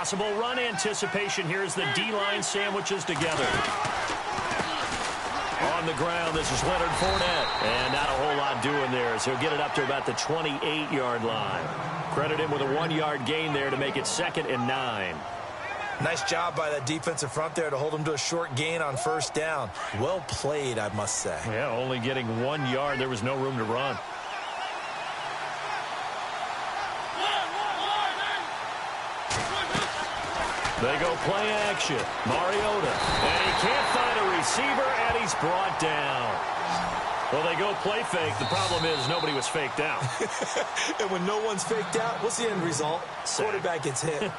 possible run anticipation here as the D-line sandwiches together. On the ground, this is Leonard Fournette. And not a whole lot doing there as he'll get it up to about the 28-yard line. Credit him with a 1-yard gain there to make it 2nd and 9. Nice job by that defensive front there to hold him to a short gain on first down. Well played, I must say. Yeah, only getting 1 yard. There was no room to run. They go play action. Mariota. And he can't find a receiver, and he's brought down. Well, they go play fake. The problem is nobody was faked out. And when no one's faked out, what's the end result? Sack. Quarterback gets hit.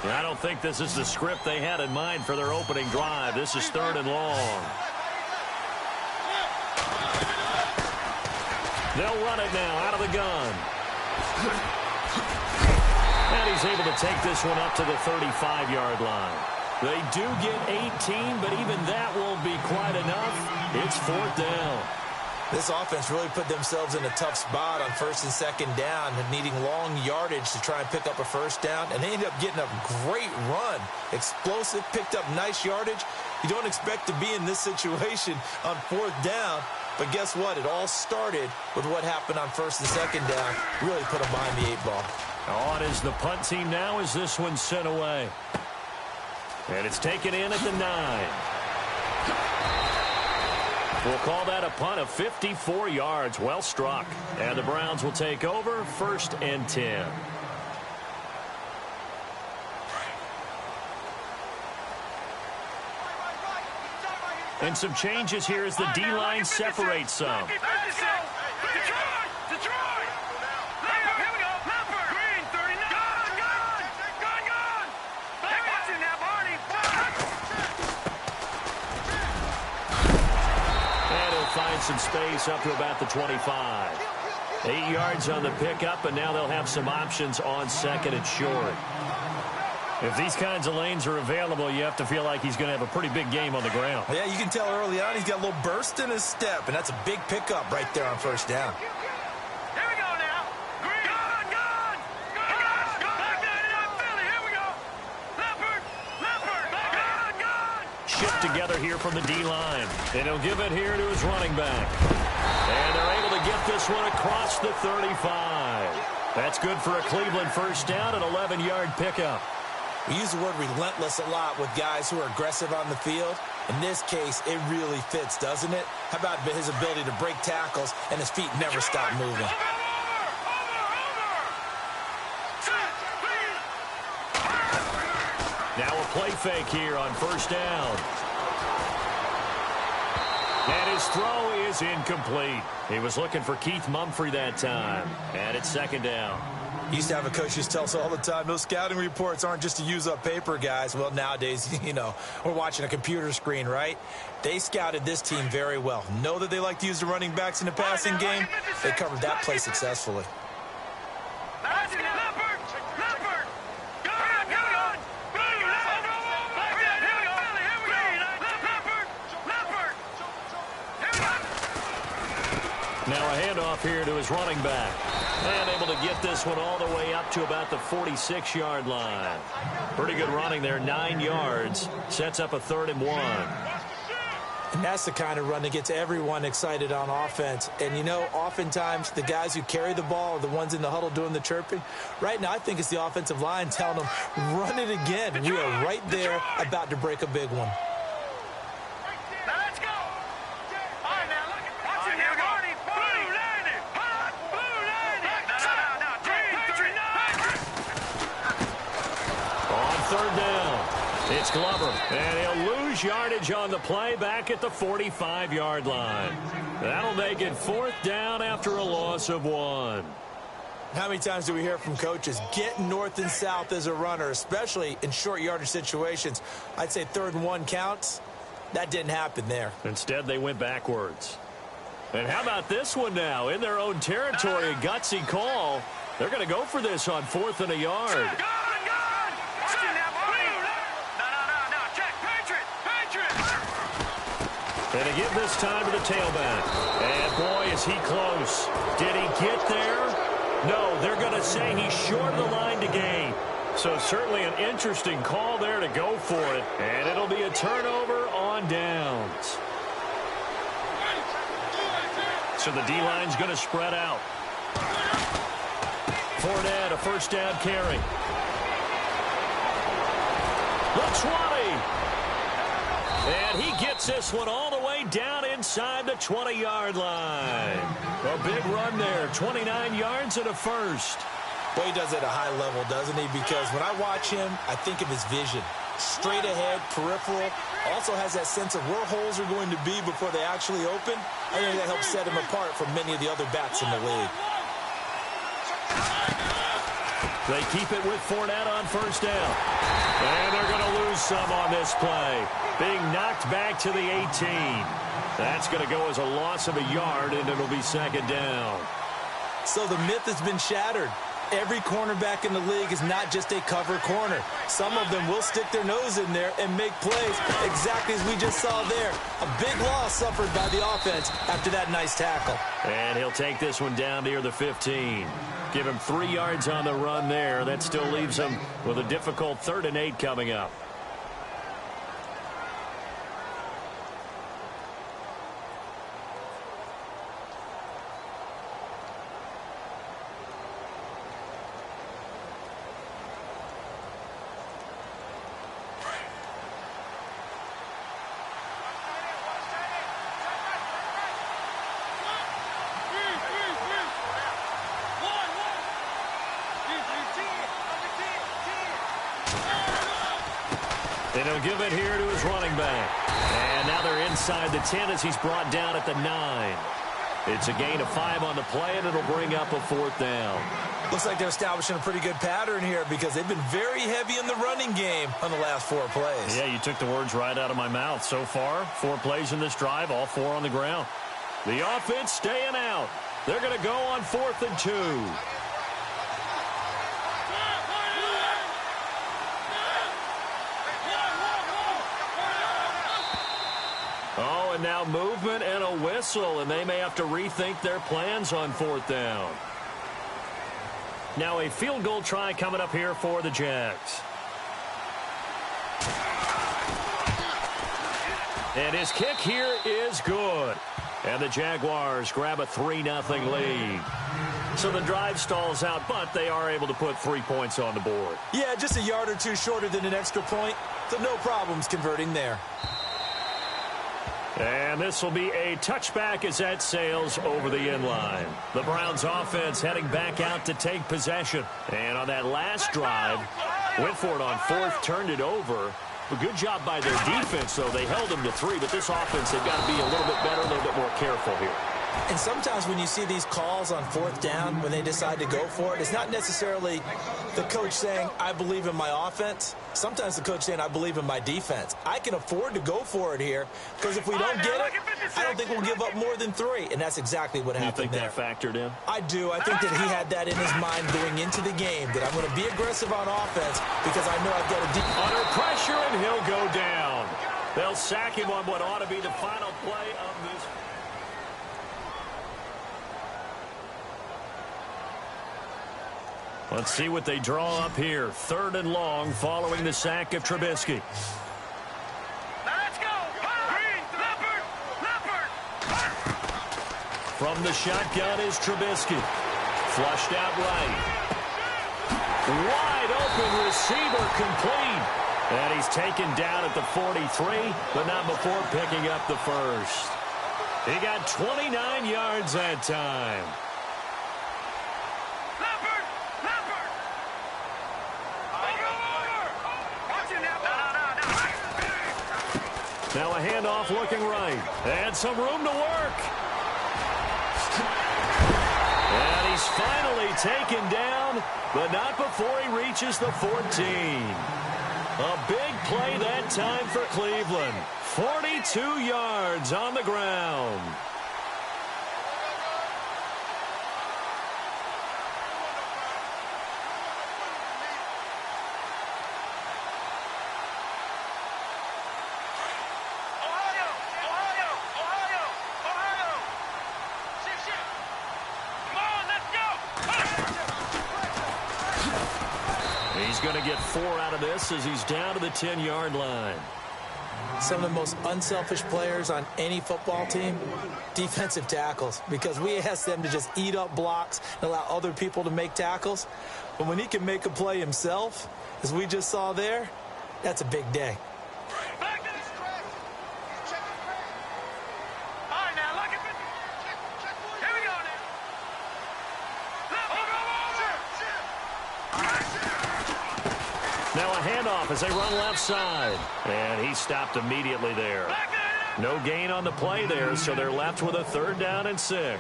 I don't think this is the script they had in mind for their opening drive. This is 3rd and long. They'll run it now out of the gun. And he's able to take this one up to the 35-yard line. They do get 18, but even that won't be quite enough. It's 4th down. This offense really put themselves in a tough spot on 1st and 2nd down, needing long yardage to try and pick up a first down, and they ended up getting a great run. Explosive, picked up nice yardage. You don't expect to be in this situation on 4th down, but guess what? It all started with what happened on 1st and 2nd down. Really put them behind the 8 ball. On is the punt team now as this one's sent away. And it's taken in at the 9. We'll call that a punt of 54 yards. Well struck. And the Browns will take over 1st and 10. And some changes here as the D-line separates some. Find some space up to about the 25. 8 yards on the pickup, and now they'll have some options on 2nd and short. If these kinds of lanes are available, you have to feel like he's going to have a pretty big game on the ground. Yeah, you can tell early on he's got a little burst in his step, and that's a big pickup right there on 1st down. Together here from the D-line. And he'll give it here to his running back. And they're able to get this one across the 35. That's good for a Cleveland first down, an 11-yard pickup. We use the word relentless a lot with guys who are aggressive on the field. In this case, it really fits, doesn't it? How about his ability to break tackles and his feet never stop moving? Now a play fake here on 1st down. And his throw is incomplete. He was looking for Keith Mumphrey that time. And it's 2nd down. Used to have a coach used to tell us all the time, those scouting reports aren't just to use up paper, guys. Well, nowadays, you know, we're watching a computer screen, right? They scouted this team very well. Know that they like to use the running backs in the passing game. They covered that play successfully. Now a handoff here to his running back. And able to get this one all the way up to about the 46-yard line. Pretty good running there, 9 yards. Sets up a 3rd and 1. And that's the kind of run that gets everyone excited on offense. And, you know, oftentimes the guys who carry the ball are the ones in the huddle doing the chirping. Right now, I think it's the offensive line telling them, run it again. We are right there about to break a big one. It's Glover, and he'll lose yardage on the play back at the 45-yard line. That'll make it 4th down after a loss of 1. How many times do we hear from coaches, get north and south as a runner, especially in short yardage situations? I'd say 3rd and 1 counts. That didn't happen there. Instead, they went backwards. And how about this one now? In their own territory, a gutsy call. They're going to go for this on 4th and a yard. And they give this time to the tailback. And, boy, is he close. Did he get there? No, they're going to say he's short of the line to gain. So certainly an interesting call there to go for it. And it'll be a turnover on downs. So the D-line's going to spread out. Fournette, a first down carry. The 20. And he gets this one all the way down inside the 20-yard line. A big run there, 29 yards and a first. Well, he does it at a high level, doesn't he? Because when I watch him, I think of his vision. Straight ahead, peripheral. Also has that sense of where holes are going to be before they actually open. I think that helps set him apart from many of the other backs in the league. They keep it with Fournette on first down. And they're going to lose some on this play. Being knocked back to the 18. That's going to go as a loss of a yard, and it'll be second down. So the myth has been shattered. Every cornerback in the league is not just a cover corner. Some of them will stick their nose in there and make plays exactly as we just saw there. A big loss suffered by the offense after that nice tackle. And he'll take this one down near the 15. Give him 3 yards on the run there. That still leaves him with a difficult 3rd and 8 coming up. And he'll give it here to his running back. And now they're inside the 10 as he's brought down at the 9. It's a gain of 5 on the play, and it'll bring up a 4th down. Looks like they're establishing a pretty good pattern here because they've been very heavy in the running game on the last 4 plays. Yeah, you took the words right out of my mouth. So far, 4 plays in this drive, all 4 on the ground. The offense staying out. They're going to go on 4th and 2. Oh, and now movement and a whistle, and they may have to rethink their plans on 4th down. Now a field goal try coming up here for the Jags. And his kick here is good. And the Jaguars grab a 3-0 lead. So the drive stalls out, but they are able to put 3 points on the board. Yeah, just a yard or two shorter than an extra point, so no problems converting there. And this will be a touchback as that sails over the end line. The Browns offense heading back out to take possession. And on that last drive, went for it on 4th, turned it over. A good job by their defense, though. They held them to 3, but this offense, they've got to be a little bit better, a little bit more careful here. And sometimes when you see these calls on 4th down, when they decide to go for it, it's not necessarily the coach saying, I believe in my offense. Sometimes the coach saying, I believe in my defense. I can afford to go for it here because if we don't get it, I don't think we'll give up more than 3. And that's exactly what happened there. You think that factored in? I do. I think that he had that in his mind going into the game, that I'm going to be aggressive on offense because I know I've got a deep. Under pressure, and he'll go down. They'll sack him on what ought to be the final play of this. Let's see what they draw up here. 3rd and long following the sack of Trubisky. Let's go. Leopard. From the shotgun is Trubisky. Flushed out right. Wide open receiver complete. And he's taken down at the 43, but not before picking up the first. He got 29 yards that time. Now a handoff looking right. And some room to work. And he's finally taken down, but not before he reaches the 14. A big play that time for Cleveland. 42 yards on the ground. he's going to get 4 out of this as he's down to the 10-yard line. Some of the most unselfish players on any football team, defensive tackles, because we ask them to just eat up blocks and allow other people to make tackles. But when he can make a play himself, as we just saw there, that's a big day. Now a handoff as they run left side. And he stopped immediately there. No gain on the play there, so they're left with a 3rd down and 6.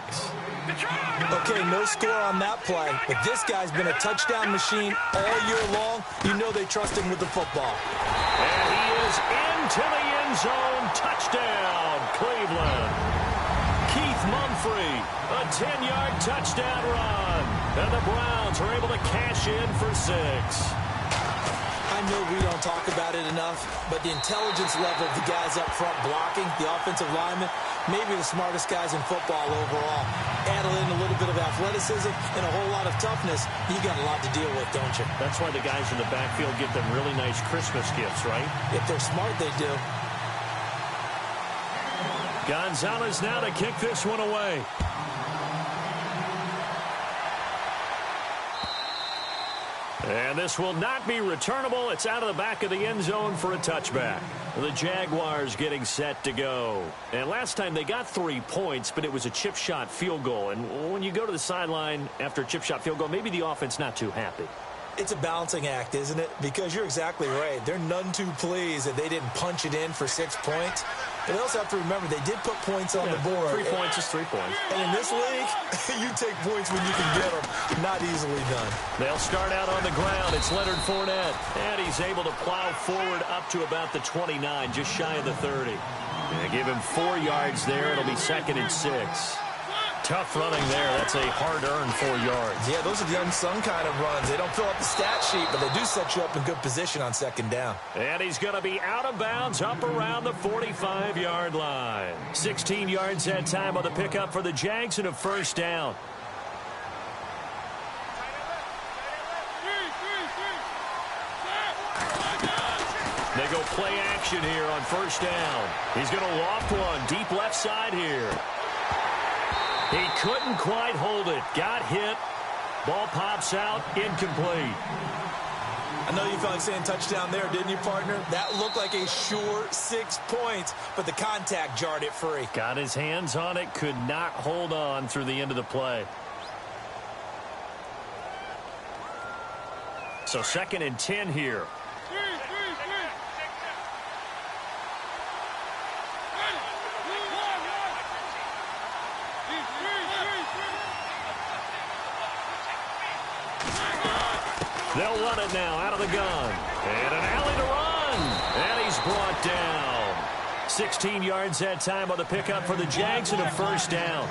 Okay, no score on that play, but this guy's been a touchdown machine all year long. You know they trust him with the football. And he is into the end zone. Touchdown, Cleveland. Keith Mumphrey, a 10-yard touchdown run. And the Browns are able to cash in for 6. I know we don't talk about it enough, but the intelligence level of the guys up front blocking, the offensive linemen, maybe the smartest guys in football overall. Add in a little bit of athleticism and a whole lot of toughness, you got a lot to deal with, don't you? That's why the guys in the backfield get them really nice Christmas gifts, right? If they're smart, they do. Gonzalez now to kick this one away. And this will not be returnable. It's out of the back of the end zone for a touchback. The Jaguars getting set to go. And last time they got 3 points, but it was a chip shot field goal. And when you go to the sideline after a chip shot field goal, maybe the offense not too happy. It's a balancing act, isn't it? Because you're exactly right. They're none too pleased that they didn't punch it in for 6 points. But they also have to remember they did put points on the board. 3 points is 3 points. And in this league, you take points when you can get them. Not easily done. They'll start out on the ground. It's Leonard Fournette. And he's able to plow forward up to about the 29, just shy of the 30. They give him 4 yards there. It'll be 2nd and 6. Tough running there. That's a hard-earned 4 yards. Yeah, those are the unsung kind of runs. They don't fill up the stat sheet, but they do set you up in good position on 2nd down. And he's going to be out of bounds up around the 45-yard line. 16 yards that time on the pickup for the Jags and a 1st down. They go play action here on 1st down. He's going to loft one deep left side here. He couldn't quite hold it. Got hit. Ball pops out. Incomplete. I know you felt like saying touchdown there, didn't you, partner? That looked like a sure 6 points, but the contact jarred it free. Got his hands on it. Could not hold on through the end of the play. So 2nd and 10 here. They'll run it now out of the gun. And an alley to run. And he's brought down. 16 yards that time on the pickup for the Jags and a 1st down.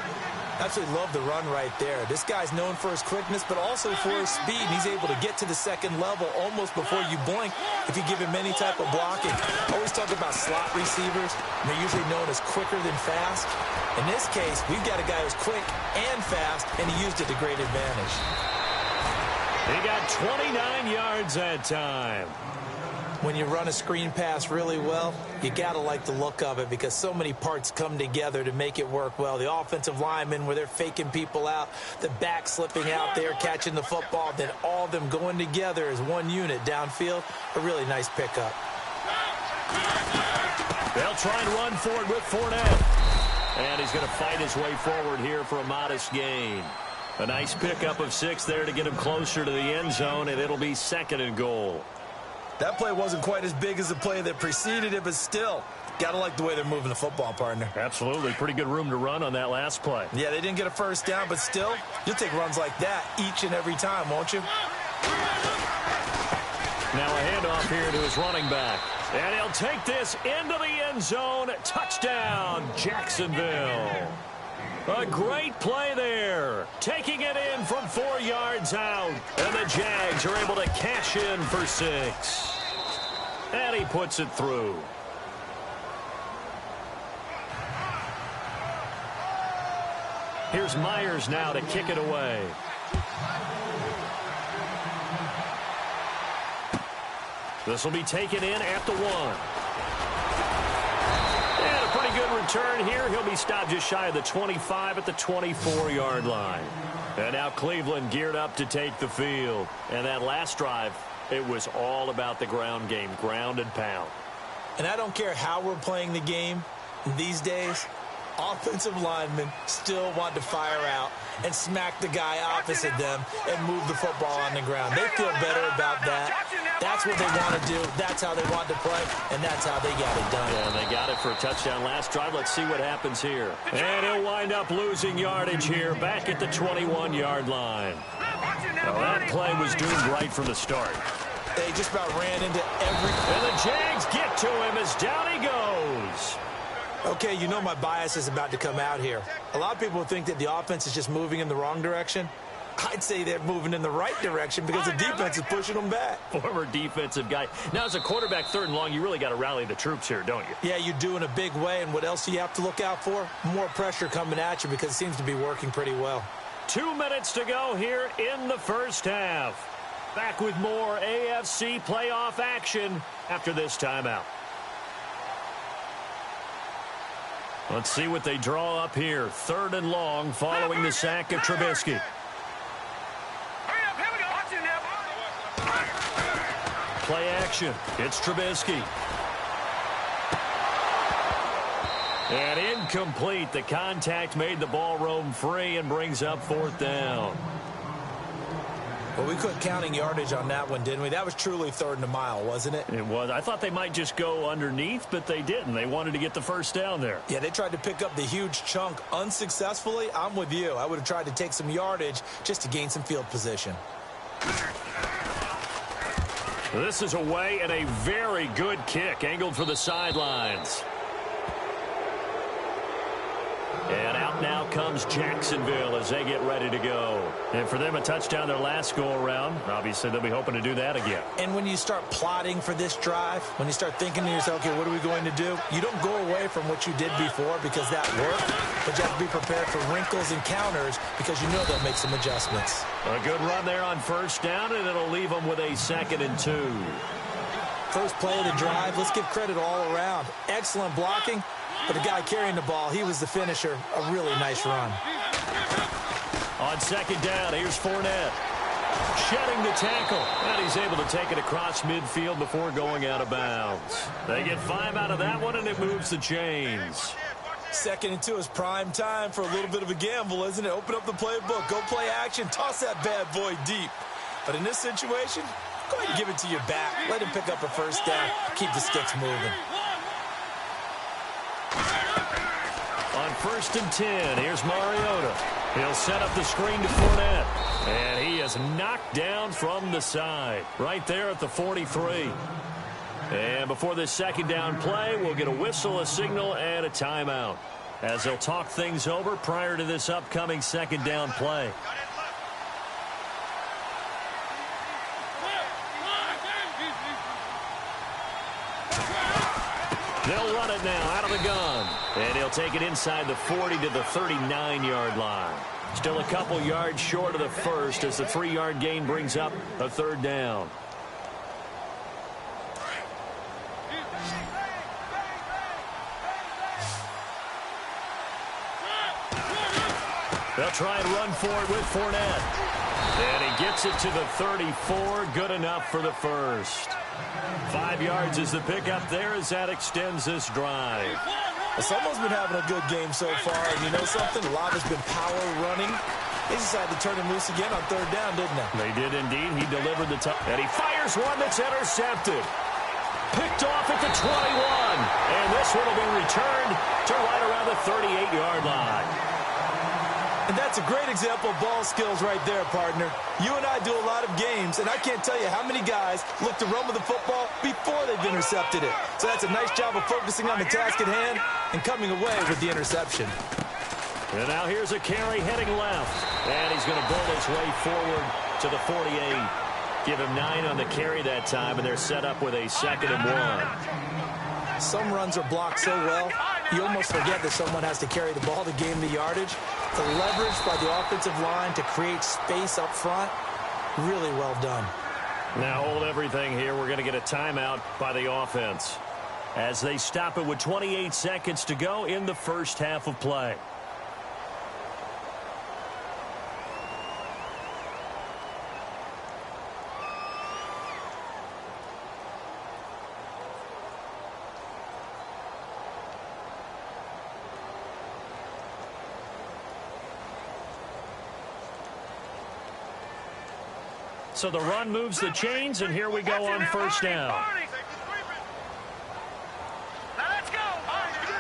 Absolutely love the run right there. This guy's known for his quickness, but also for his speed. And he's able to get to the 2nd level almost before you blink if you give him any type of blocking. I always talk about slot receivers. And they're usually known as quicker than fast. In this case, we've got a guy who's quick and fast, and he used it to great advantage. He got 29 yards that time. When you run a screen pass really well, you got to like the look of it because so many parts come together to make it work well. The offensive linemen where they're faking people out, the back slipping out there, catching the football, then all of them going together as one unit downfield. A really nice pickup. They'll try and run for it with Fournette. And he's going to fight his way forward here for a modest gain. A nice pickup of 6 there to get him closer to the end zone, and it'll be 2nd and goal. That play wasn't quite as big as the play that preceded it, but still, got to like the way they're moving the football, partner. Absolutely. Pretty good room to run on that last play. Yeah, they didn't get a 1st down, but still, you'll take runs like that each and every time, won't you? Now a handoff here to his running back. And he'll take this into the end zone. Touchdown, Jacksonville. A great play there. Taking it in from 4 yards out. And the Jags are able to cash in for 6. And he puts it through. Here's Myers now to kick it away. This will be taken in at the 1. And a pretty good return here. He'll be stopped just shy of the 25 at the 24-yard line. And now Cleveland geared up to take the field. And that last drive, it was all about the ground game, ground and pound. And I don't care how we're playing the game these days, offensive linemen still want to fire out and smack the guy opposite them and move the football on the ground. They feel better about that. That's what they want to do. That's how they want to play, and that's how they got it done. Yeah, they got it for a touchdown last drive. Let's see what happens here. And he'll wind up losing yardage here back at the 21-yard line. Well, that play was doomed right from the start. They just about ran into every... And the Jags get to him as down he goes. Okay, you know my bias is about to come out here. A lot of people think that the offense is just moving in the wrong direction. I'd say they're moving in the right direction because the defense is pushing them back. Former defensive guy. Now, as a quarterback, 3rd and long, you really got to rally the troops here, don't you? Yeah, you do in a big way. And what else do you have to look out for? More pressure coming at you because it seems to be working pretty well. 2 minutes to go here in the first half. Back with more AFC playoff action after this timeout. Let's see what they draw up here. 3rd and long following the sack of Trubisky. Play action. It's Trubisky. And incomplete. The contact made the ball roam free and brings up 4th down. Well, we quit counting yardage on that one, didn't we? That was truly 3rd and a mile, wasn't it? It was. I thought they might just go underneath, but they didn't. They wanted to get the first down there. Yeah, they tried to pick up the huge chunk unsuccessfully. I'm with you. I would have tried to take some yardage just to gain some field position. This is away and a very good kick, angled for the sidelines. And out now comes Jacksonville as they get ready to go. And for them, a touchdown their last go-around. Obviously, they'll be hoping to do that again. And when you start plotting for this drive, when you start thinking to yourself, okay, what are we going to do? You don't go away from what you did before because that worked, but you have to be prepared for wrinkles and counters because you know they'll make some adjustments. A good run there on 1st down, and it'll leave them with a 2nd and 2. First play of the drive, let's give credit all around. Excellent blocking. But the guy carrying the ball, he was the finisher. A really nice run. On 2nd down, here's Fournette. Shedding the tackle. And he's able to take it across midfield before going out of bounds. They get 5 out of that one, and it moves the chains. 2nd and 2 is prime time for a little bit of a gamble, isn't it? Open up the playbook. Go play action. Toss that bad boy deep. But in this situation, go ahead and give it to your back. Let him pick up a 1st down. Keep the sticks moving. On 1st and 10, here's Mariota. He'll set up the screen to Fournette. And he is knocked down from the side. Right there at the 43. And before this 2nd down play, we'll get a whistle, a signal, and a timeout, as they'll talk things over prior to this upcoming 2nd down play. They'll run it now out of the gun. And he'll take it inside the 40 to the 39-yard line. Still a couple yards short of the first as the 3-yard gain brings up a 3rd down. They'll try and run for it with Fournette. And he gets it to the 34. Good enough for the first. 5 yards is the pickup there as that extends this drive. Well, someone's been having a good game so far. And you know something? A lot has been power running. They decided to turn him loose again on 3rd down, didn't they? They did indeed. He delivered the touch. And he fires one that's intercepted. Picked off at the 21. And this one will be returned to right around the 38-yard line. And that's a great example of ball skills right there, partner. You and I do a lot of games, and I can't tell you how many guys look to run with the football before they've intercepted it. So that's a nice job of focusing on the task at hand and coming away with the interception. And now here's a carry heading left. And he's going to bull his way forward to the 48. Give him 9 on the carry that time, and they're set up with a 2nd and 1. Some runs are blocked so well, you almost forget that someone has to carry the ball to gain the yardage. The leverage by the offensive line to create space up front, really well done. Now hold everything here. We're going to get a timeout by the offense as they stop it with 28 seconds to go in the first half of play. So the run moves the chains, and here we go on first down.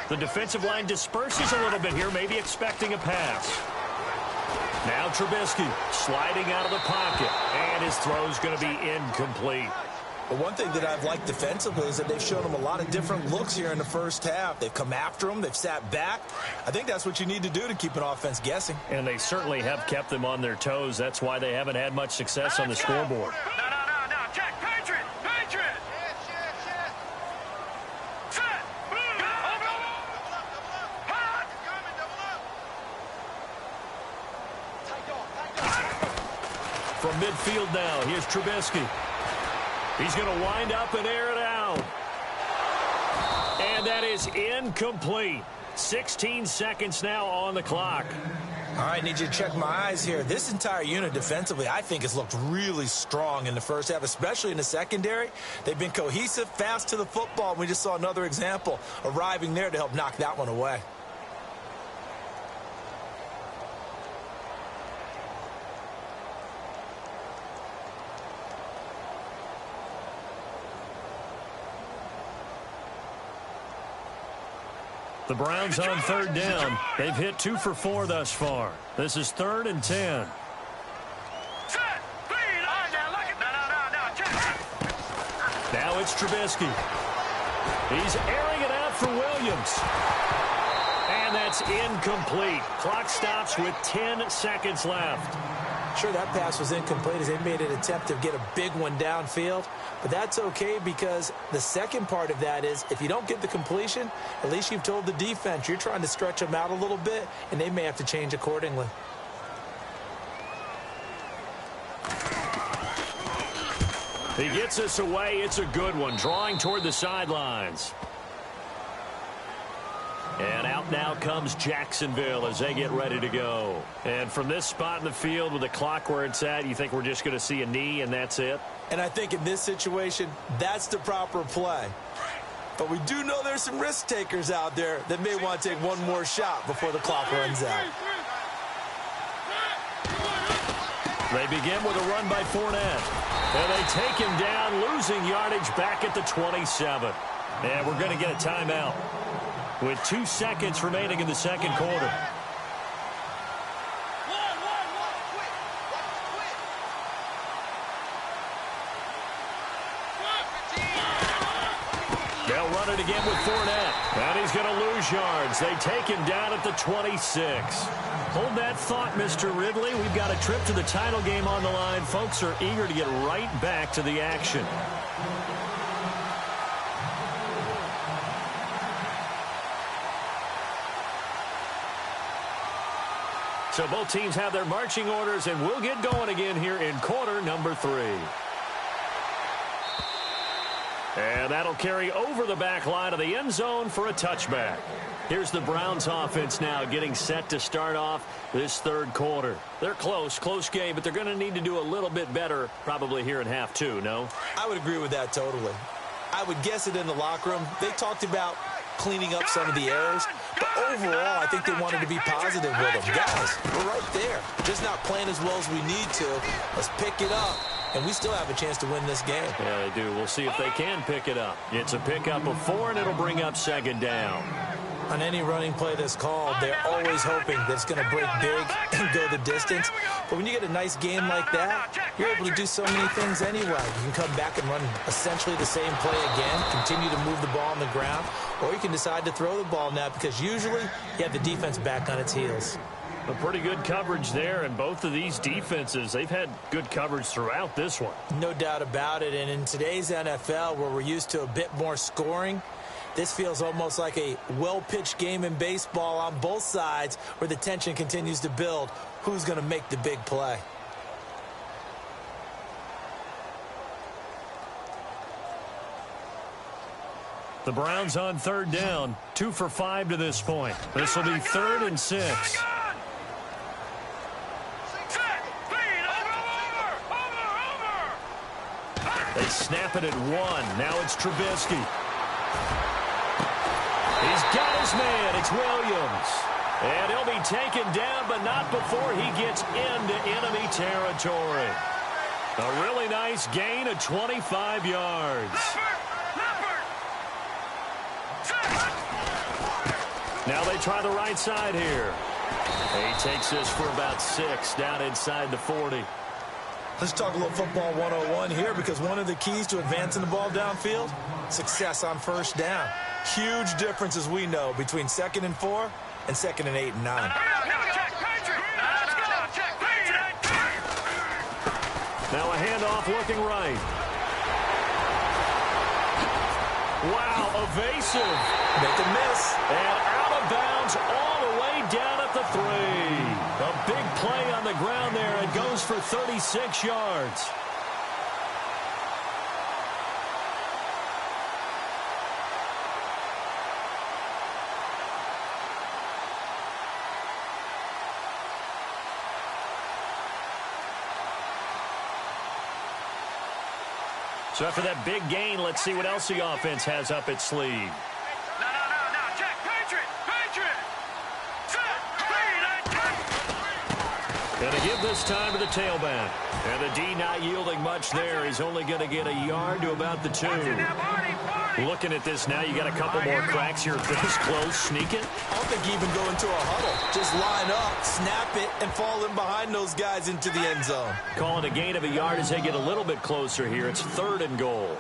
The defensive line disperses a little bit here, maybe expecting a pass. Now Trubisky sliding out of the pocket, and his throw's going to be incomplete. But one thing that I've liked defensively is that they've shown him a lot of different looks here in the first half. They've come after him. They've sat back. I think that's what you need to do to keep an offense guessing. And they certainly have kept them on their toes. That's why they haven't had much success on the scoreboard. No. Check. Patriot. Set. From midfield now, here's Trubisky. He's going to wind up and air it out. And that is incomplete. 16 seconds now on the clock. All right, need you to check my eyes here. This entire unit defensively, I think, has looked really strong in the first half, especially in the secondary. They've been cohesive, fast to the football. We just saw another example arriving there to help knock that one away. The Browns on third down. They've hit 2 for 4 thus far. This is 3rd and 10. Now it's Trubisky. He's airing it out for Williams. And that's incomplete. Clock stops with 10 seconds left. Sure, that pass was incomplete as they made an attempt to get a big one downfield. But that's okay because the second part of that is if you don't get the completion, at least you've told the defense you're trying to stretch them out a little bit, and they may have to change accordingly. He gets us away. It's a good one. Drawing toward the sidelines. And out now comes Jacksonville as they get ready to go. And from this spot in the field with the clock where it's at, you think we're just going to see a knee and that's it? And I think in this situation, that's the proper play. But we do know there's some risk takers out there that may want to take one more shot before the clock runs out. They begin with a run by Fournette. And they take him down, losing yardage back at the 27. And we're going to get a timeout with 2 seconds remaining in the second quarter. They'll run it again with Fournette. And he's going to lose yards. They take him down at the 26. Hold that thought, Mr. Ridley. We've got a trip to the title game on the line. Folks are eager to get right back to the action. So both teams have their marching orders, and we'll get going again here in quarter number 3. And that'll carry over the back line of the end zone for a touchback. Here's the Browns offense now getting set to start off this third quarter. They're close game, but they're going to need to do a little bit better probably here in half 2, no? I would agree with that totally. I would guess it in the locker room. They talked about cleaning up some of the errors, but overall, I think they wanted to be positive with them. Guys, we're right there. Just not playing as well as we need to. Let's pick it up, and we still have a chance to win this game. Yeah, they do. We'll see if they can pick it up. It's a pickup of 4, and it'll bring up second down. On any running play that's called, they're always hoping that it's going to break big and go the distance. But when you get a nice game like that, you're able to do so many things anyway. You can come back and run essentially the same play again, continue to move the ball on the ground, or you can decide to throw the ball now because usually you have the defense back on its heels. A pretty good coverage there, and both of these defenses, they've had good coverage throughout this one. No doubt about it, and in today's NFL where we're used to a bit more scoring, this feels almost like a well-pitched game in baseball on both sides where the tension continues to build. Who's going to make the big play? The Browns on third down, 2 for 5 to this point. This will be 3rd and 6. They snap it at 1. Now it's Trubisky. He's got his man. It's Williams. And he'll be taken down, but not before he gets into enemy territory. A really nice gain of 25 yards. Now they try the right side here. He takes this for about 6 down inside the 40. Let's talk a little football 101 here, because one of the keys to advancing the ball downfield, success on first down. Huge difference, as we know, between 2nd and 4 and 2nd and 8 and 9. Now a handoff looking right. Wow, evasive. Make a miss. And out of bounds all the way down at the 3. A big play on the ground there. It goes for 36 yards. So after that big gain, let's see what else the offense has up its sleeve. No, check, Patriot! Going to give this time to the tailback. And the D not yielding much there. He's only going to get a yard to about the 2. Looking at this now, you got a couple more cracks here this close. Sneak it. I don't think you even go into a huddle. Just line up, snap it, and fall in behind those guys into the end zone. Calling a gain of a yard as they get a little bit closer here. It's 3rd and goal.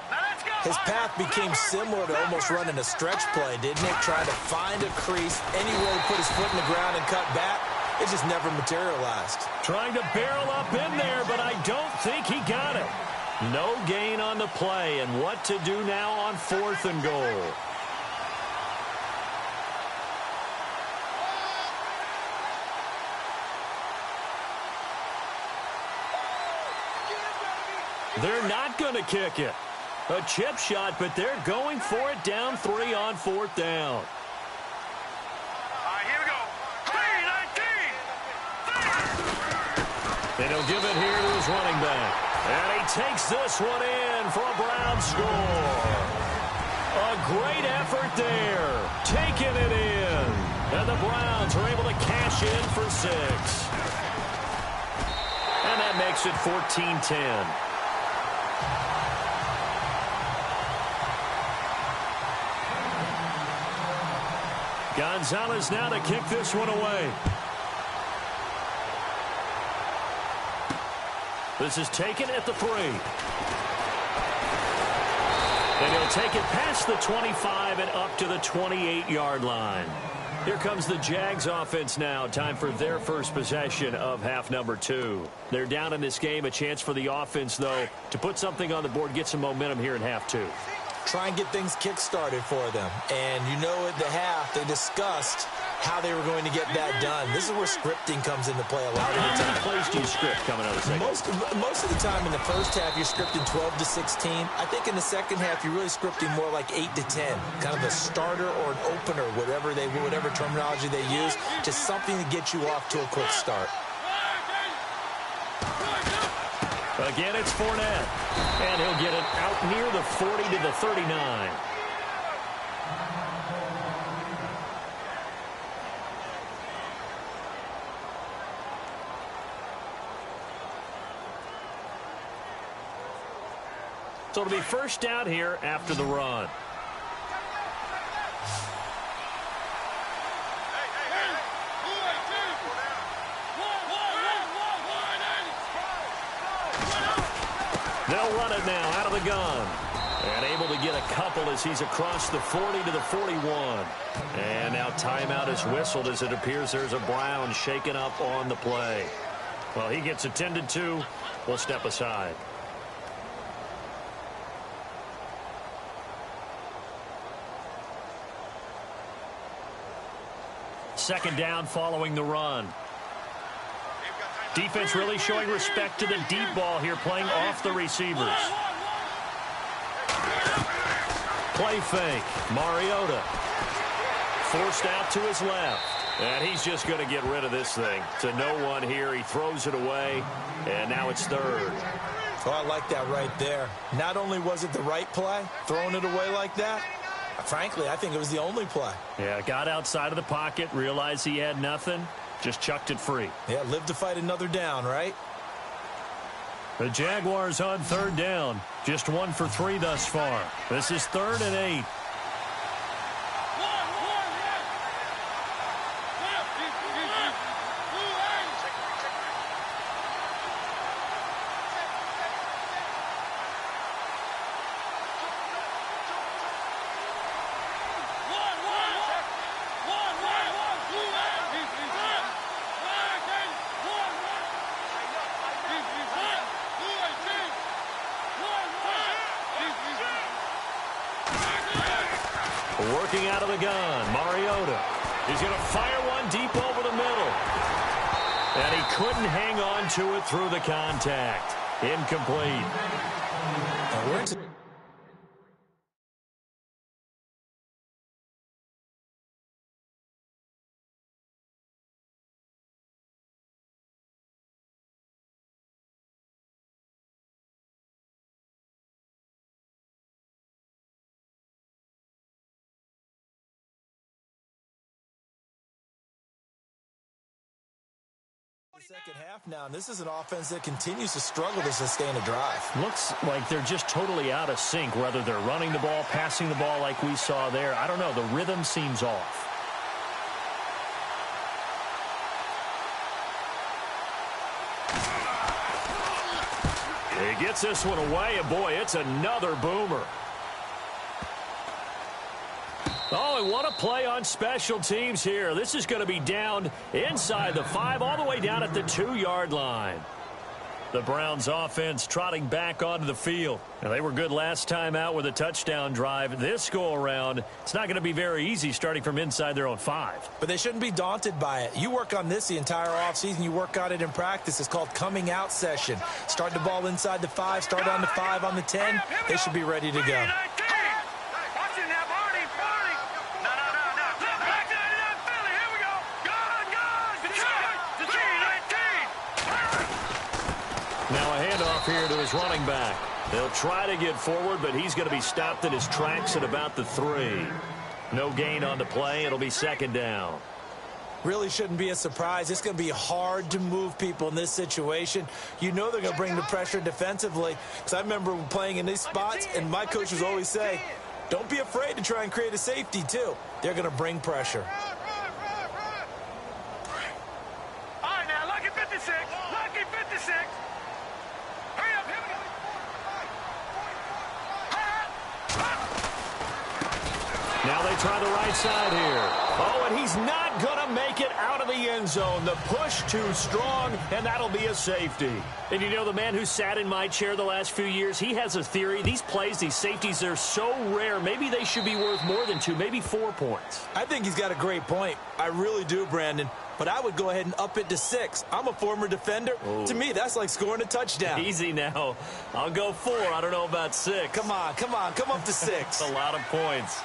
His path became similar to almost running a stretch play, didn't it? Trying to find a crease, anywhere to put his foot in the ground and cut back. It just never materialized. Trying to barrel up in there, but I don't think he got it. No gain on the play, and what to do now on 4th and goal. They're not going to kick it. A chip shot, but they're going for it down 3 on 4th down. And he'll give it here to his running back. And he takes this one in for a Brown score. A great effort there. Taking it in. And the Browns are able to cash in for 6. And that makes it 14-10. Gonzalez now to kick this one away. This is taken at the 3. And he'll take it past the 25 and up to the 28-yard line. Here comes the Jags offense now. Time for their first possession of half number 2. They're down in this game. A chance for the offense, though, to put something on the board, get some momentum here in half 2. Try and get things kick-started for them. And you know at the half, they discussed how they were going to get that done. This is where scripting comes into play a lot of the time. How many plays do you script coming out of the second? Most of the time in the first half, you're scripting 12 to 16. I think in the second half, you're really scripting more like 8 to 10. Kind of a starter or an opener, whatever terminology they use. Just something to get you off to a quick start. Again, it's Fournette. And he'll get it out near the 40 to the 39. So it'll be first down here after the run. They'll run it now out of the gun. And able to get a couple as he's across the 40 to the 41. And now timeout is whistled as it appears there's a Brown shaken up on the play. Well, he gets attended to. We'll step aside. Second down following the run. Defense really showing respect to the deep ball here, playing off the receivers. Play fake. Mariota forced out to his left. And he's just going to get rid of this thing. To no one here. He throws it away. And now it's third. Oh, I like that right there. Not only was it the right play, throwing it away like that, frankly, I think it was the only play. Yeah, got outside of the pocket, realized he had nothing, just chucked it free. Yeah, live to fight another down, right? The Jaguars on third down. Just 1 for 3 thus far. This is 3rd and 8. Working out of the gun, Mariota. He's going to fire one deep over the middle. And he couldn't hang on to it through the contact. Incomplete. Second half now, and this is an offense that continues to struggle to sustain a drive. Looks like they're just totally out of sync, whether they're running the ball, passing the ball like we saw there. I don't know. The rhythm seems off. He gets this one away, and boy, it's another boomer. Oh, and what a play on special teams here. This is going to be down inside the 5, all the way down at the 2-yard line. The Browns offense trotting back onto the field. Now, they were good last time out with a touchdown drive. This go-around, it's not going to be very easy starting from inside their own 5. But they shouldn't be daunted by it. You work on this the entire offseason. You work on it in practice. It's called coming out session. Start the ball inside the 5, start on the 5, on the 10. They should be ready to go. Here to his running back. They'll try to get forward, but he's going to be stopped in his tracks at about the 3. No gain on the play. It'll be 2nd down. Really shouldn't be a surprise. It's going to be hard to move people in this situation. You know they're going to bring the pressure defensively. Because I remember playing in these spots, and my coaches always say, don't be afraid to try and create a safety, too. They're going to bring pressure. All right, now, lucky 56. Lucky 56. Now they try the right side here. Oh, and he's not going to make it out of the end zone. The push too strong, and that'll be a safety. And you know, the man who sat in my chair the last few years, he has a theory. These plays, these safeties, they're so rare. Maybe they should be worth more than 2, maybe 4 points. I think he's got a great point. I really do, Brandon. But I would go ahead and up it to 6. I'm a former defender. Ooh. To me, that's like scoring a touchdown. Easy now. I'll go 4. I don't know about 6. Come on. Come up to 6. That's a lot of points.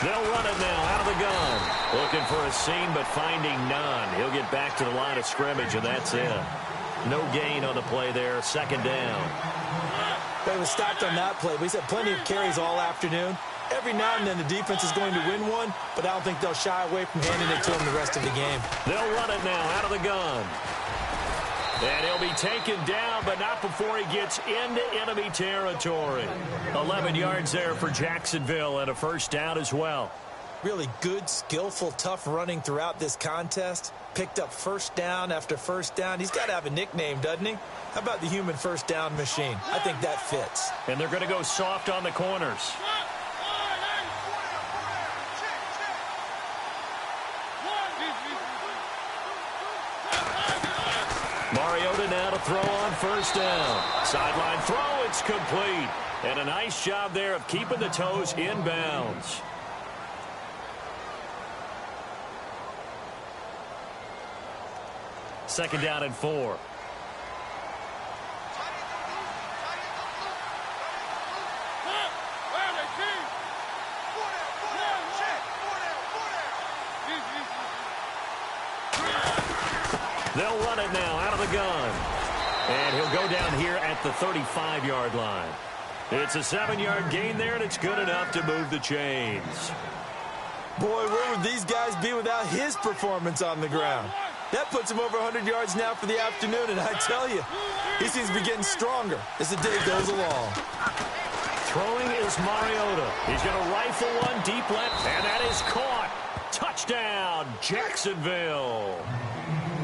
They'll run it now out of the gun. Looking for a seam, but finding none. He'll get back to the line of scrimmage, and that's it. No gain on the play there. 2nd down. They was stopped on that play. We had plenty of carries all afternoon. Every now and then the defense is going to win one, but I don't think they'll shy away from handing it to him the rest of the game. They'll run it now out of the gun. And he'll be taken down, but not before he gets into enemy territory. 11 yards there for Jacksonville and a 1st down as well. Really good, skillful, tough running throughout this contest. Picked up 1st down after 1st down. He's got to have a nickname, doesn't he? How about the human 1st down machine? I think that fits. And they're going to go soft on the corners. Mariota now to throw on 1st down. Sideline throw, it's complete. And a nice job there of keeping the toes in bounds. Second down and 4. They'll run it now out of the gun. And he'll go down here at the 35-yard line. It's a 7-yard gain there, and it's good enough to move the chains. Boy, where would these guys be without his performance on the ground? That puts him over 100 yards now for the afternoon, and I tell you, he seems to be getting stronger as the day goes along. Throwing is Mariota. He's going to rifle one deep left, and that is caught. Touchdown, Jacksonville.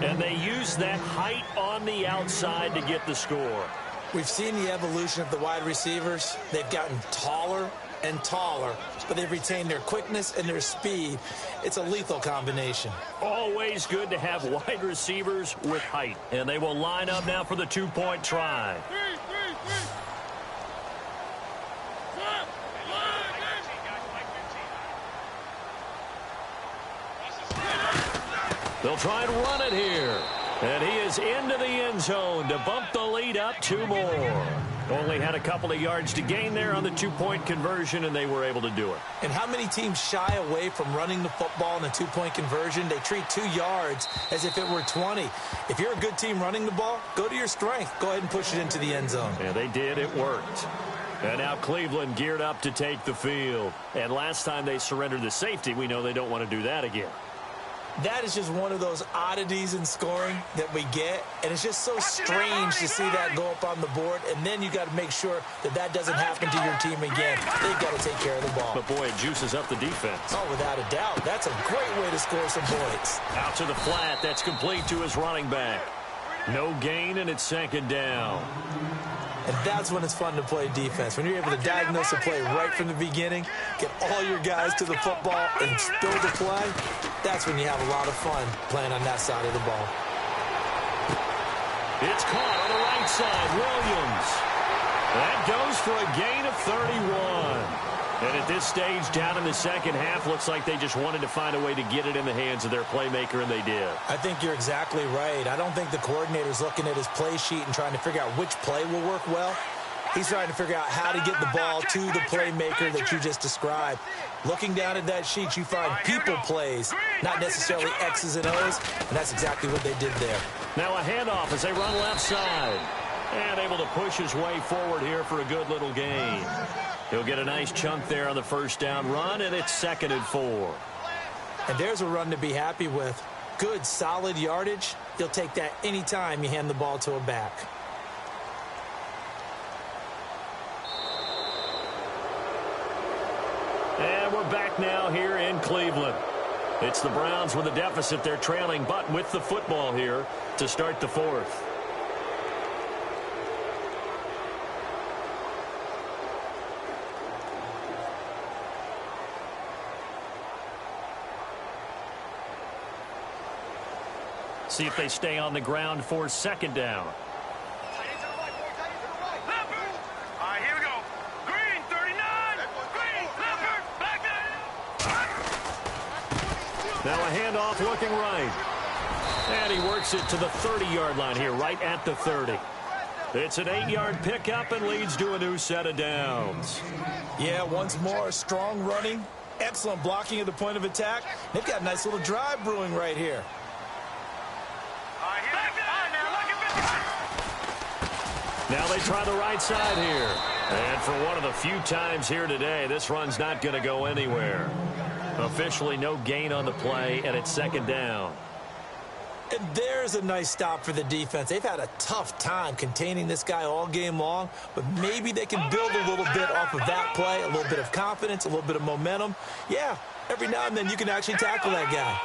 And they use that height on the outside to get the score. We've seen the evolution of the wide receivers. They've gotten taller and taller, but they've retained their quickness and their speed. It's a lethal combination. Always good to have wide receivers with height. And they will line up now for the two-point try. They'll try and run it here. And he is into the end zone to bump the lead up 2 more. Only had a couple of yards to gain there on the two-point conversion, and they were able to do it. And how many teams shy away from running the football in a two-point conversion? They treat 2 yards as if it were 20. If you're a good team running the ball, go to your strength. Go ahead and push it into the end zone. Yeah, they did. It worked. And now Cleveland geared up to take the field. And last time they surrendered the safety, we know they don't want to do that again. That is just one of those oddities in scoring that we get, and it's just so strange to see that go up on the board, and then you got to make sure that that doesn't happen to your team again. They've got to take care of the ball. But, boy, it juices up the defense. Oh, without a doubt. That's a great way to score some points. Out to the flat. That's complete to his running back. No gain, and it's second down. And that's when it's fun to play defense. When you're able to diagnose a play right from the beginning, get all your guys to the football and build a play, that's when you have a lot of fun playing on that side of the ball. It's caught on the right side. Williams. That goes for a gain of 31. And at this stage, down in the second half, looks like they just wanted to find a way to get it in the hands of their playmaker, and they did. I think you're exactly right. I don't think the coordinator's looking at his play sheet and trying to figure out which play will work well. He's trying to figure out how to get the ball to the playmaker that you just described. Looking down at that sheet, you find people plays, not necessarily X's and O's, and that's exactly what they did there. Now a handoff as they run left side. And able to push his way forward here for a good little gain. He'll get a nice chunk there on the first down run, and it's 2nd and 4. And there's a run to be happy with. Good, solid yardage. You'll take that anytime you hand the ball to a back. And we're back now here in Cleveland. It's the Browns with a deficit. They're trailing, but with the football here to start the 4th. See if they stay on the ground for 2nd down. All right, here we go. Green, 39. Green, Leopard, back there. Now a handoff looking right. And he works it to the 30-yard line here, right at the 30. It's an 8-yard pickup and leads to a new set of downs. Yeah, once more, strong running, excellent blocking at the point of attack. They've got a nice little drive brewing right here. Now they try the right side here. And for one of the few times here today, this run's not going to go anywhere. Officially no gain on the play, and it's 2nd down. And there's a nice stop for the defense. They've had a tough time containing this guy all game long, but maybe they can build a little bit off of that play, a little bit of confidence, a little bit of momentum. Yeah, every now and then you can actually tackle that guy.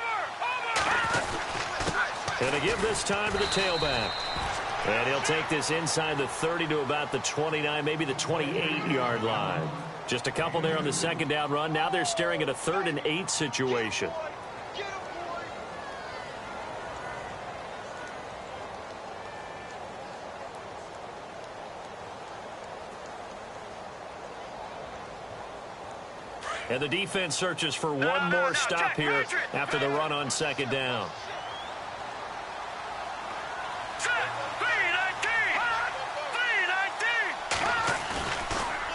And they give this time to the tailback. And he'll take this inside the 30 to about the 29, maybe the 28-yard line. Just a couple there on the 2nd down run. Now they're staring at a 3rd and 8 situation. And the defense searches for one more stop here after the run on 2nd down.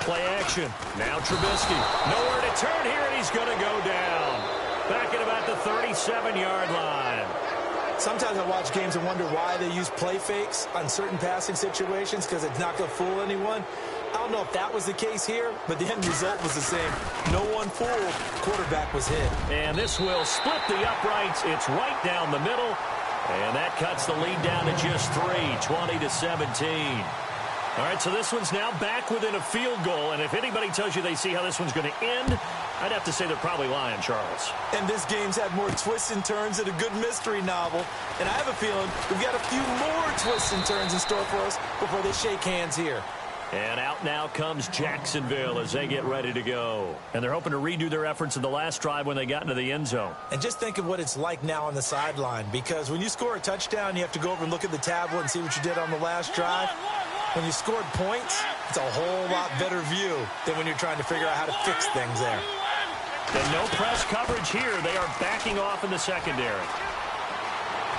Play action. Now Trubisky. Nowhere to turn here, and he's going to go down. Back at about the 37-yard line. Sometimes I watch games and wonder why they use play fakes on certain passing situations because it's not going to fool anyone. I don't know if that was the case here, but the end result was the same. No one fooled. Quarterback was hit. And this will split the uprights. It's right down the middle. And that cuts the lead down to just 3, 20-17. All right, so this one's now back within a field goal. And if anybody tells you they see how this one's going to end, I'd have to say they're probably lying, Charles. And this game's had more twists and turns than a good mystery novel. And I have a feeling we've got a few more twists and turns in store for us before they shake hands here. And out now comes Jacksonville as they get ready to go. And they're hoping to redo their efforts in the last drive when they got into the end zone. And just think of what it's like now on the sideline, because when you score a touchdown, you have to go over and look at the tablet and see what you did on the last drive. When you scored points, it's a whole lot better view than when you're trying to figure out how to fix things there. And no press coverage here. They are backing off in the secondary.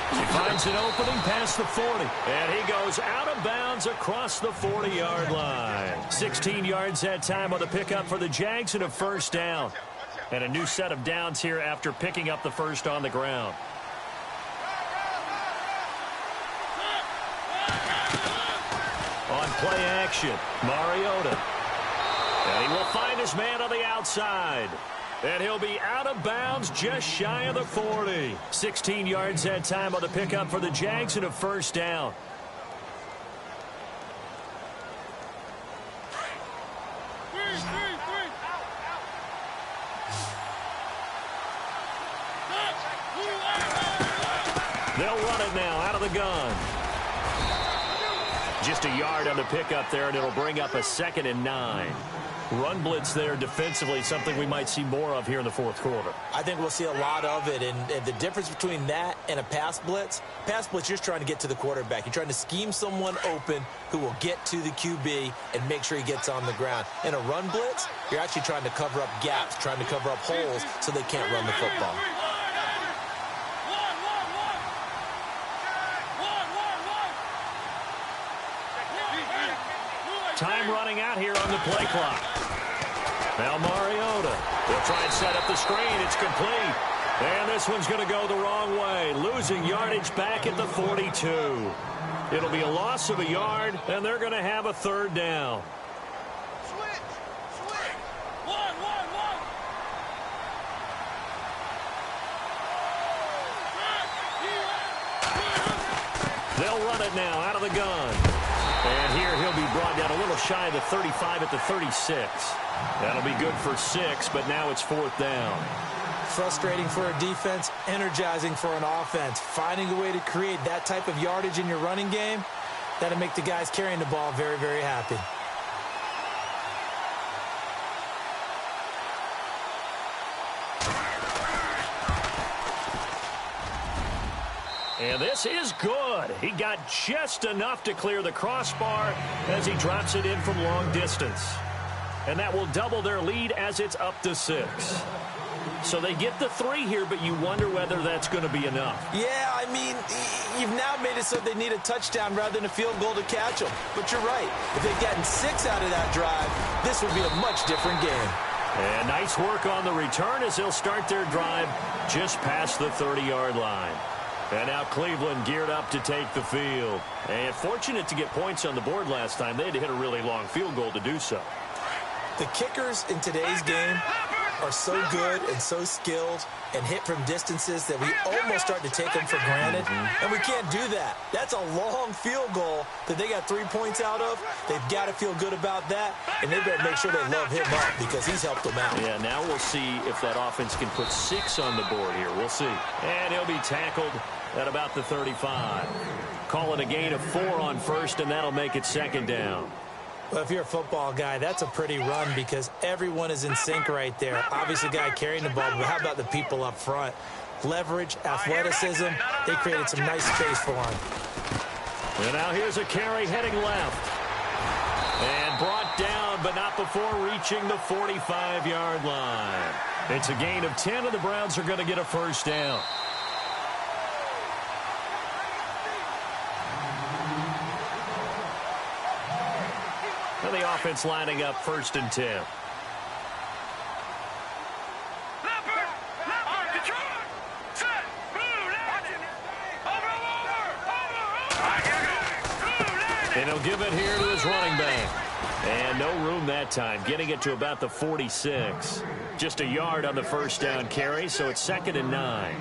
He finds an opening past the 40. And he goes out of bounds across the 40-yard line. 16 yards that time on the pickup for the Jags and a first down. And a new set of downs here after picking up the first on the ground. On play action, Mariota. And he will find his man on the outside. And he'll be out of bounds just shy of the 40. 16 yards that time on the pickup for the Jags and a first down. They'll run it now out of the gun. Just a yard on the pickup there, and it'll bring up a 2nd and 9. Run blitz there defensively, something we might see more of here in the fourth quarter. I think we'll see a lot of it, and the difference between that and a pass blitz, you're just trying to get to the quarterback. You're trying to scheme someone open who will get to the QB and make sure he gets on the ground. In a run blitz, you're actually trying to cover up gaps, trying to cover up holes so they can't run the football. Time running out here on the play clock. Now Mariota will try and set up the screen. It's complete. And this one's going to go the wrong way. Losing yardage back at the 42. It'll be a loss of a yard, and they're going to have a third down. They'll run it now out of the gun. And here he'll be brought down a little shy of the 35 at the 36. That'll be good for 6, but now it's 4th down. Frustrating for a defense, energizing for an offense. Finding a way to create that type of yardage in your running game, that'll make the guys carrying the ball very, very happy. And this is good. He got just enough to clear the crossbar as he drops it in from long distance. And that will double their lead as it's up to 6. So they get the 3 here, but you wonder whether that's going to be enough. Yeah, I mean, you've now made it so they need a touchdown rather than a field goal to catch them. But you're right. If they'd gotten 6 out of that drive, this would be a much different game. And nice work on the return as they'll start their drive just past the 30-yard line. And now Cleveland geared up to take the field. And fortunate to get points on the board last time. They had to hit a really long field goal to do so. The kickers in today's game are so good and so skilled and hit from distances that we almost start to take them for granted. And we can't do that. That's a long field goal that they got 3 points out of. They've got to feel good about that, and they better make sure they love him up because he's helped them out. Yeah, now we'll see if that offense can put 6 on the board here. We'll see. And he'll be tackled at about the 35. Call it a gain of 4 on first, and that'll make it 2nd down. Well, if you're a football guy, that's a pretty run because everyone is in sync right there. Obviously, the guy carrying the ball, but how about the people up front? Leverage, athleticism, they created some nice space for him. And now here's a carry heading left. And brought down, but not before reaching the 45-yard line. It's a gain of 10, and the Browns are going to get a first down. And the offense lining up 1st and 10. And he'll give it here to his running back. And no room that time, getting it to about the 46. Just a yard on the first down carry, so it's 2nd and 9.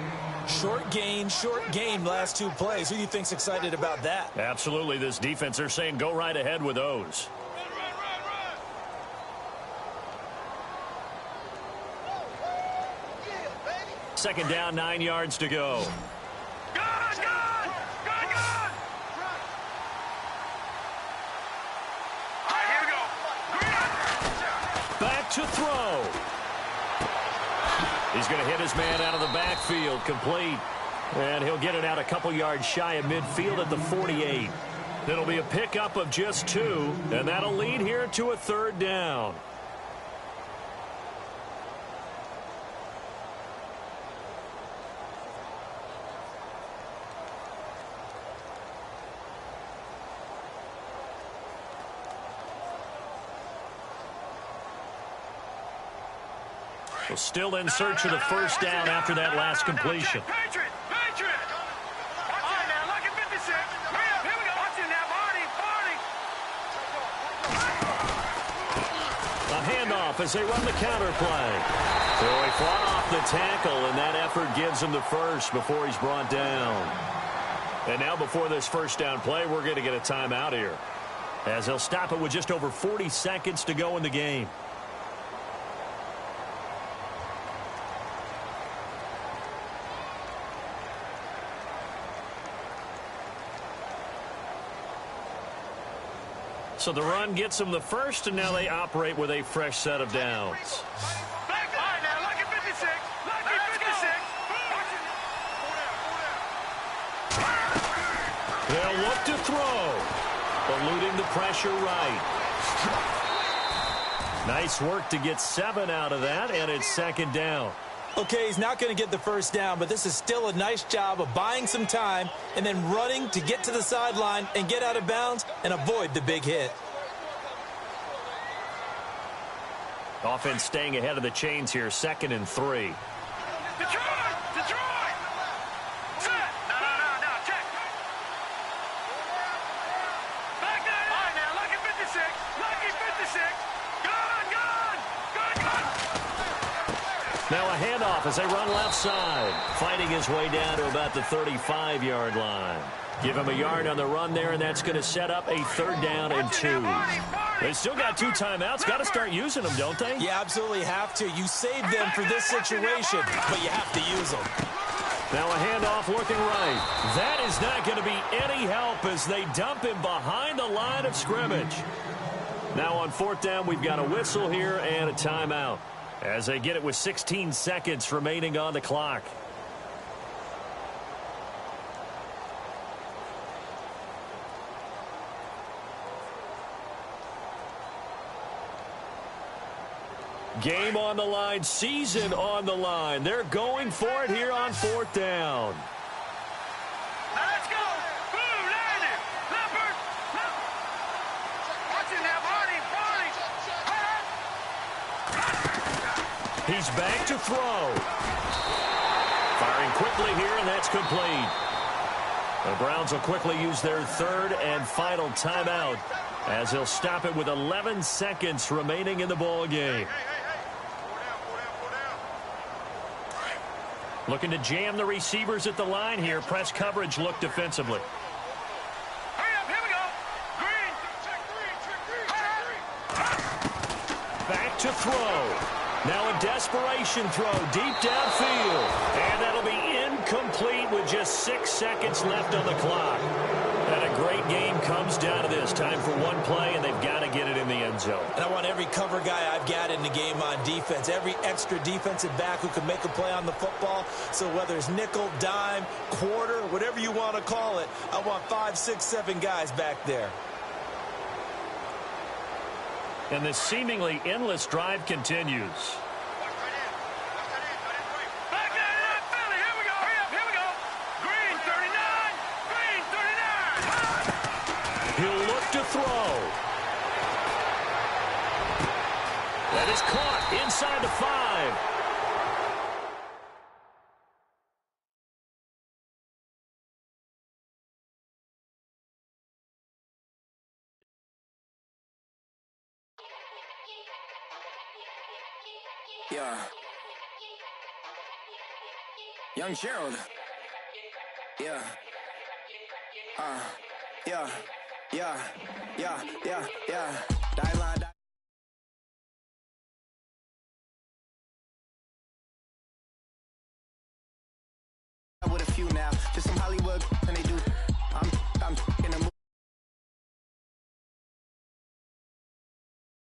Short gain, last 2 plays. Who do you think's excited about that? Absolutely, this defense, they're saying go right ahead with those. Second down, 9 yards to go. Back to throw. He's going to hit his man out of the backfield, complete. And he'll get it out a couple yards shy of midfield at the 48. It'll be a pickup of just 2, and that'll lead here to a 3rd down. Well, still in search of the first down after that last completion. A handoff as they run the counter play. So he fought off the tackle, and that effort gives him the first before he's brought down. And now before this first down play, we're going to get a timeout here, as he'll stop it with just over 40 seconds to go in the game. So the run gets them the first, and now they operate with a fresh set of downs. They'll look to throw, eluding the pressure right. Nice work to get 7 out of that, and it's 2nd down. Okay, he's not going to get the first down, but this is still a nice job of buying some time and then running to get to the sideline and get out of bounds and avoid the big hit. Offense staying ahead of the chains here, 2nd and 3. Detroit! Set! No, check! Back there! All right, now, lucky 56! Lucky 56! Good! Now a handoff as they run left side. Fighting his way down to about the 35-yard line. Give him a yard on the run there, and that's going to set up a 3rd down and 2. They still got 2 timeouts. Got to start using them, don't they? You absolutely have to. You save them for this situation, but you have to use them. Now a handoff looking right. That is not going to be any help as they dump him behind the line of scrimmage. Now on 4th down, we've got a whistle here and a timeout, as they get it with 16 seconds remaining on the clock. Game on the line, season on the line. They're going for it here on 4th down. Now let's go! Boom, landed! Leopard! Watching that body! He's back to throw. Firing quickly here, and that's complete. The Browns will quickly use their 3rd and final timeout, as they'll stop it with 11 seconds remaining in the ball game. Looking to jam the receivers at the line here. Press coverage look defensively. Hurry up, here we go! Green! Back to throw. Now a desperation throw deep downfield. And that'll be incomplete with just 6 seconds left on the clock. And a great game comes down to this. Time for one play, and they've got to get it in the end zone. And I want every cover guy I've got in the game on defense, every extra defensive back who can make a play on the football. So whether it's nickel, dime, quarter, whatever you want to call it, I want 5, 6, 7 guys back there. And this seemingly endless drive continues. He'll look to throw. That is caught inside the 5. Yeah. Young Gerald. Yeah. Yeah. Yeah. Yeah. Yeah. Yeah. Die line. With a few now, just some Hollywood, and they do